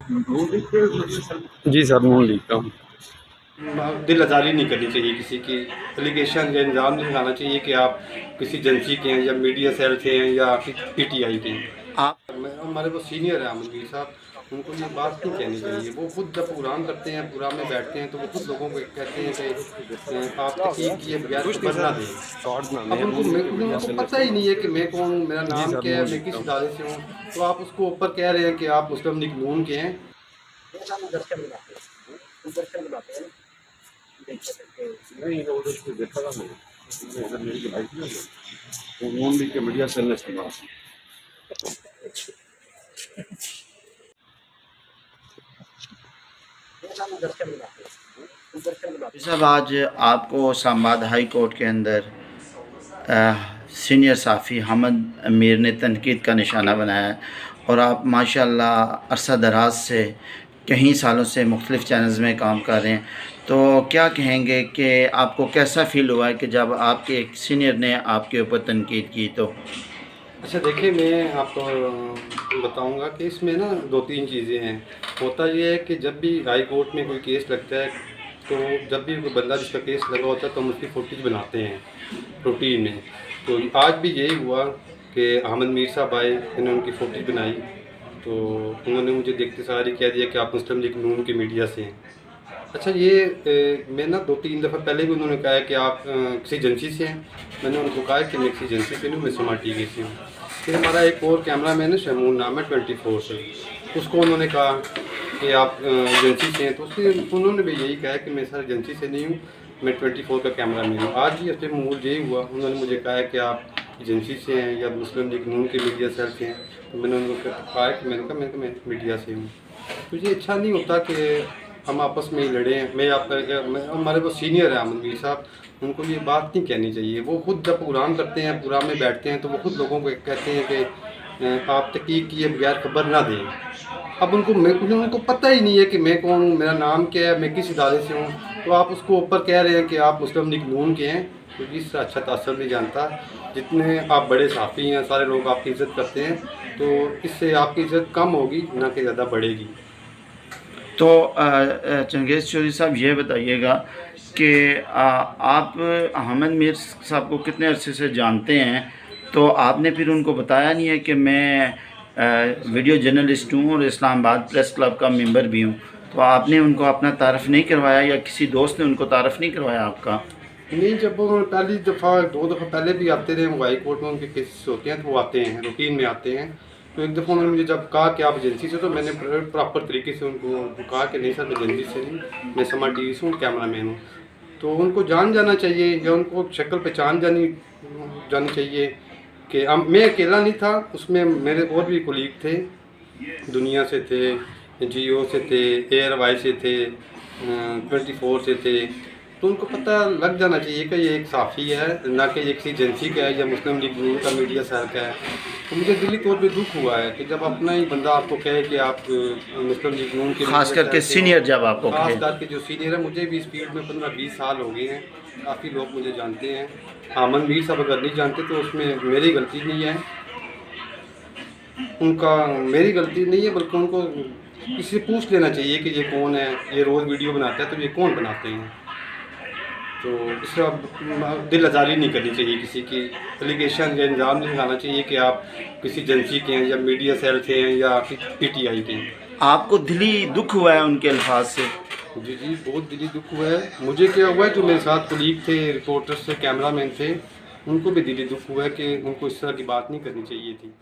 जी sir, नून league का हूँ। दिल आज़ारी नहीं करनी चाहिए किसी की। एलिगेशन या इल्ज़ाम नहीं लगाना चाहिए कि आप किसी एजेंसी के हैं या मीडिया सेल से हैं या पीटीआई के हैं। आप हमारे वो सीनियर हैं आमनवीर साहब, उनको ये बात नहीं कहनी चाहिए। वो खुद जब प्रोग्राम करते हैं, प्रोग्राम में बैठते हैं, तो वो खुद लोगों को कहते हैं कि आप तहकीक किए बगैर कुछ नहीं खबर ना सर, दें। शॉर्ट्स बनाने अब हैं, मूवी देखनी है उनको असल पता ही नहीं है कि मैं कौन हूँ, मेरा जी नाम सर, क्या नून है, मैं लीग का किस हूँ। इदारे से हूँ। तो आप उसको ऊपर कह रहे हैं कि आप मुस्लिम लीग नून के हैं। नहीं, वो उधर से देखा था मैंने, इधर मेरी जो लाइफ है वो नून लीग के मीडिया सेल ने इस्तेमाल की। साहब, आज आपको इस्लामाबाद हाई कोर्ट के अंदर सीनियर साफ़ी हमद अमीर ने तनकीद का निशाना बनाया है और आप माशाल्लाह अरसा दराज से कई सालों से मुख्तलिफ़ चैनल्स में काम कर रहे हैं, तो क्या कहेंगे कि आपको कैसा फ़ील हुआ है कि जब आपके एक सीनियर ने आपके ऊपर तनकीद की? तो अच्छा देखिए, मैं आपको बताऊंगा कि इसमें ना दो तीन चीज़ें हैं। होता ये है कि जब भी हाई कोर्ट में कोई केस लगता है, तो जब भी कोई बंदा जिसका केस लगा होता है तो हम उसकी फुटेज बनाते हैं रूटीन में। तो आज भी यही हुआ कि अहमद मीर साहब आए, इन्होंने उनकी फुटेज बनाई, तो उन्होंने मुझे देखते सार ही कह दिया कि आप मुस्लिम लीग नून के मीडिया से हैं। अच्छा ये मैं ना 2-3 दफ़ा पहले भी उन्होंने कहा है कि आप किसी एजेंसी से हैं। मैंने उनको कहा कि मैं किसी एजेंसी से नहीं, मैं स्मार्ट टीवी से हूँ। फिर हमारा एक और कैमरा मैन है शमून नाम है 24 से, उसको उन्होंने कहा कि आप एजेंसी से हैं, तो उसने उन्होंने भी यही कहा कि मैं सर एजेंसी से नहीं हूँ, मैं 24 का कैमरा मैन हूँ। आज भी ऐसे मूड यही हुआ, उन्होंने मुझे कहा है कि आप एजेंसी से हैं या मुस्लिम लीग नून के मीडिया सेल से हैं। तो मैंने उनको कहा कि मैं मीडिया से हूँ। मुझे अच्छा नहीं होता कि हम आपस में ही लड़ें। हमारे वो सीनियर हैं आमनवीर साहब, उनको ये बात नहीं कहनी चाहिए। वो खुद जब प्रोग्राम करते हैं, प्रोग्राम में बैठते हैं, तो वो खुद लोगों को कहते हैं कि आप तहकीक किए बगैर खबर ना दें। अब उनको पता ही नहीं है कि मैं कौन हूँ, मेरा नाम क्या है, मैं किस इदारे से हूँ। तो आप उसको ऊपर कह रहे हैं कि आप मुस्लिम लीग नून के हैं, क्योंकि इससे अच्छा तासर नहीं जानता। जितने आप बड़े साफ़ी हैं, सारे लोग आपकी इज़्ज़त करते हैं, तो इससे आपकी इज़्ज़त कम होगी ना कि ज़्यादा बढ़ेगी। तो चंगेज़ चौधरी साहब, ये बताइएगा कि आप अहमद मीर साहब को कितने अरसे से जानते हैं? तो आपने फिर उनको बताया नहीं है कि मैं वीडियो जर्नलिस्ट हूँ और इस्लामाबाद प्रेस क्लब का मेंबर भी हूँ? तो आपने उनको अपना तारफ़ नहीं करवाया या किसी दोस्त ने उनको तारफ़ नहीं करवाया आपका? नहीं, जब वो पहली दफ़ा 2 दफ़ा पहले भी आते रहे, वो हाई कोर्ट में उनके केसेस होते हैं, तो वो आते हैं, रूटीन में आते हैं। तो एक दफ़ा उन्होंने मुझे जब कहा कि आप एजेंसी से, तो मैंने प्रॉपर तरीके से उनको कहा कि नहीं सर, मैं एजेंसी से नहीं, मैं स्मार्ट टीवी से हूँ, कैमरा मैन हूँ। तो उनको जान जाना चाहिए या उनको शक्ल पहचान जानी जानी चाहिए कि मैं अकेला नहीं था, उसमें मेरे और भी कोलीग थे, दुनिया से थे, जियो से थे, एयरवाई से थे, 24 से थे। तो उनको पता लग जाना चाहिए कि ये एक साफ़ी है, ना कि ये किसी एजेंसी का है या मुस्लिम लीग नून का मीडिया सेल का है। तो मुझे दिली तौर पे दुख हुआ है कि जब अपना ही बंदा आपको कहे कि आप मुस्लिम लीग नून के ख़ास मीडिया करके सेल से हो। सीनियर जब आपको ख़ास कहे। करके जो सीनियर है, मुझे भी इस फील्ड में 15-20 साल हो गए हैं, काफ़ी लोग मुझे जानते हैं। आमन मीर साहब अगर नहीं जानते तो उसमें मेरी गलती नहीं है, उनका मेरी गलती नहीं है, बल्कि उनको किसी से पूछ लेना चाहिए कि ये कौन है, ये रोज़ वीडियो बनाता है, तो ये कौन बनाते हैं। तो इससे अब दिल आज़ारी नहीं करनी चाहिए किसी की। एलिगेशन या इल्ज़ाम नहीं लगाना चाहिए कि आप किसी एजेंसी के हैं या मीडिया सेल से हैं या पीटीआई के हैं। आपको दिली दुख हुआ है उनके अल्फाज से? जी जी, बहुत दिली दुख हुआ है। मुझे क्या हुआ है, जो मेरे साथ कोलीग थे, रिपोर्टर्स थे, कैमरामैन थे, उनको भी दिली दुख हुआ है कि उनको इस तरह की बात नहीं करनी चाहिए थी।